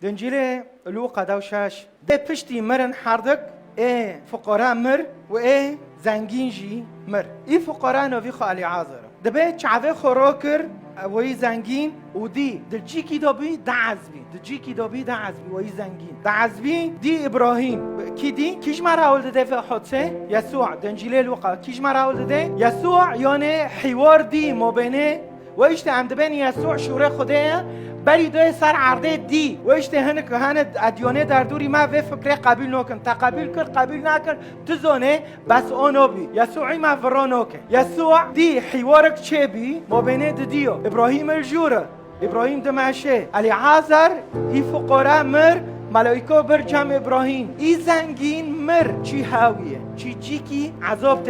دنجيلي لوقا دوشاش ده پشتی مرن حردك فقراء مر و زنگین جی مر فقراء نوی خالی عازر دبه چعوه خوراکر وی زنگین و دی دجی کی دابی دعزبی دجی دابی دعزبی وی زنگین دعزبی دی ابراهیم کی دی کیش مرا ده في حادثه يسوع دنجيلي لوقا کیش مرا ده يسوع یعنی حوار دی ما بینه و اشتهام بین يسوع شوره خوده بلی دوی سر عرضه دی و اشتهان که هن ادیانه در دوری ما و فکر قبول نکن تا قبول نکن تو زونه بس آنو بی یسوعی ما فرانو که یسوع دی حوارک چه بی ما بینه دیو ابراهیم الجوره ابراهیم دمشه علی عازر فقراء مر ملائکه بر جمع ابراهیم زنگین مر چی هاویه چی کی عذاب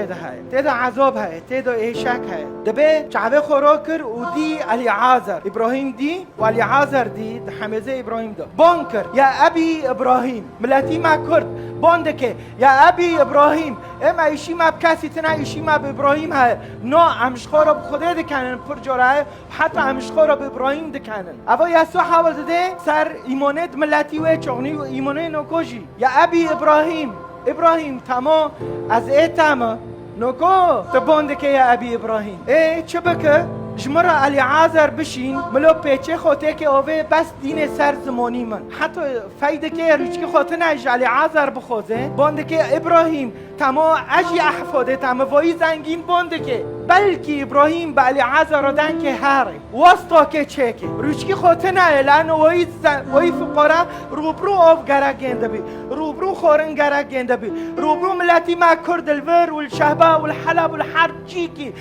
تدا عذاب های تدا ایشک های دبه چعبه خوراکر و دی علی عازر ابراهیم دی و علی عازر دی حمزه ابراهیم دا بانکر یا ابی ابراهیم ملتی ما کرد باندکه یا ابی ابراهیم اما ایشی ما بکسی تنا ایشی ما به ابراهیم های نا امشخورا بخوده دکنن پر جاره حتی امشخورا به ابراهیم دکنن اوا یسوع حوال داده سر ایمانت ملتی و چغنی و ایمانه نکوشی یا ابی ابراهیم تمام از تمام نکو تباندکه یا ابی ابراهیم چه بکه جمرا علی عازر بشین ملو پیچه خوته که اوه بس دین سر زمانی من حتی فایده که روچ که خوته نش علی عازر بخوزه بانده که ابراهیم تما اجی احفاده تما وای زنگین بانده که بلکه ابراهیم به علی عازر دادن که هره واسطا که چکه روچ که خوته نه لان وای فقرا روبرو آف گرک گنده بی روبرو خورن گرک گنده بی روبرو ملتی ما کرد الور والشهبه والحلب والحرب چی کی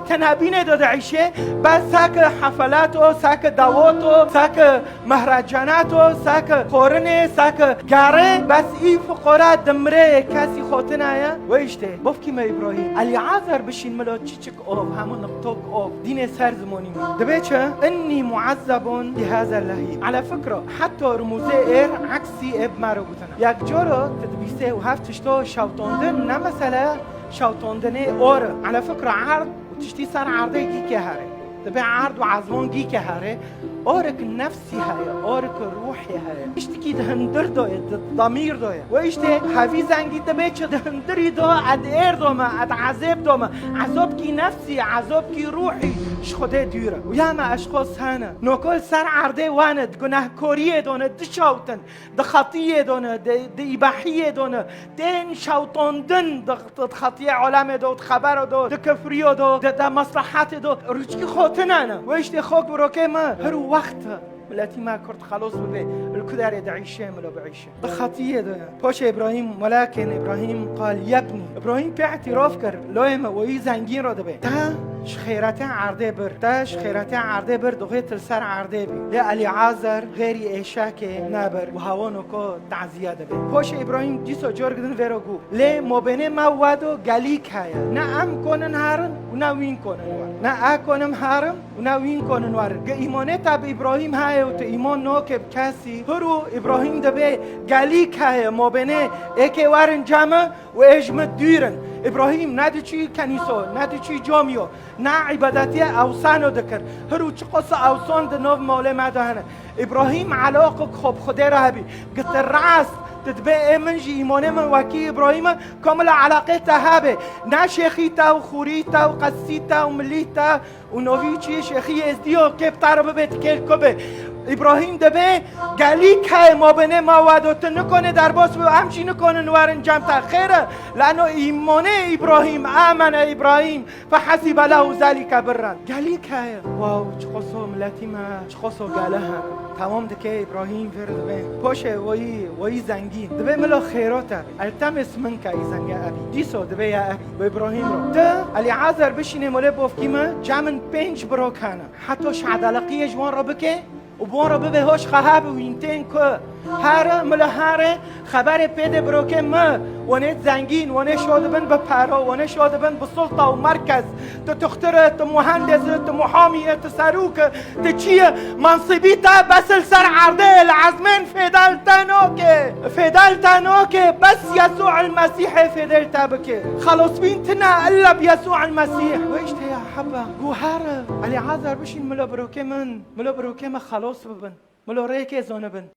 تنابینه داده عيشه بس ساك حفلاتو ساك دعواتو ساك مهرجاناتو ساك قرنه ساك قاره بس فقراء دمره كاسي خوتنايا ويشته بفكي ما ابراهيم علي عازر بشين ملو تشيك اوف همون نقطوك اوف دين سر زماني دبيتشه اني معذب بهذا اللهيب على فكره حتى رموزه عكسي اب مرو بوتنا يك جورو تدبيسه وهفتشتو شوطوندن نه مثلا شوطوندنه اور على فكره عرض تشتي صار عرضي جي كهره تبع عرض وعزمان جي كهره أورك نفسي هاي أورك روحي هاي اشتكي دهندر دوية ضمير دوية واشتي حفي زنجي تبيتش دهندري دو عد اير دوما عد عذاب دوما عذاب كي نفسي عذاب كي روحي شخده ديره وياما اشخاص هانا نوكل سر عرضي واند گناه كوريه دونه دشاوتن دخطيه دونه دإباحيه دونه دين شاوتاندن دخطيه علم دو خبر دو دكفريو دو دمصلحات دو روچكي خوتنانا واشتي خوك بروكي ما هرو وقتها ملاتي ما كرت خلاص ببي الكدار يدعيشه ملا بعيشه بخطيه ده باش ابراهيم ولكن ابراهيم قال يا ابني ابراهيم باعتراف كر لايم وي زنگين رو دبه تا خيرته عرضه بر تاش خيرته عرضه بر دوغيت السر عرضه بي لا علي عازر غير ايشاك نابر وهوانو كو تعزيه دبه باش ابراهيم ديسو جورگدن ويروگو له مبنه ما وادو گليك هيا نا ام كونن هارن ونا وين كونن وار نا اكونم هارم ونا وين كونن وار ايمانه تاب ابراهيم هاي و تو ایمان ناکب کسی هرو ابراهیم دبه گلیک های مبنه اکی وارن جمع و اجمد دیرن ابراهیم ندی چی کنیسو ندی چی جامیو نه عبادتی اوسانو دکر هرو چی قصه اوسان دنو موله مدهنه ابراهیم علاقه خوب خوده را بی قلت الرعس تتبع من جي إيمانه من وكي إبراهيم كامل علاقته هابه نا شيخيتا وخوريتا وقسيتا ومليتا ونوفيتشي شيخي ازديو كيف تعرف بيت كيل كبه إبراهيم دبه گلیک های ما بینه ما وعدت نکنه در باس و همچی نکنه نوارن جمع خیره لانه ایمان ابراهیم آمن ابراهیم فحسب له ذلك برا گلیک های واو چقصو ملتی ما چقصو گله هم تمام دکه ابراهیم فرد به پاشه وی زنگین دبه ملا خیرات ابی التمس منک ای زنگ ابی دیسو دبه یا ابی و ابراهیم رو ده علی عازر بشینه مله بافکیمه جمن 5 برو کنه حتی شعدلقی جوان را بکه وبورا ببه هوش خهاب وينتين كو هاره ملا هاره خبر پیده بروکه ما ونه زنگین ونه شادبن به پرا ونه شادبن به سلطه و مرکز تو تختره تو مهندس تو محامی تو سروک تو چیه منصبی تا بس السر عرضه العزمین فدال تنوکه بس يسوع المسيح فدال تابكه خلاص بينتنا الا بيسوع المسيح ويش يا حبه جوهره علي عازر بشين ملا بروكه من خلاص ببن ملو ريكي زونبن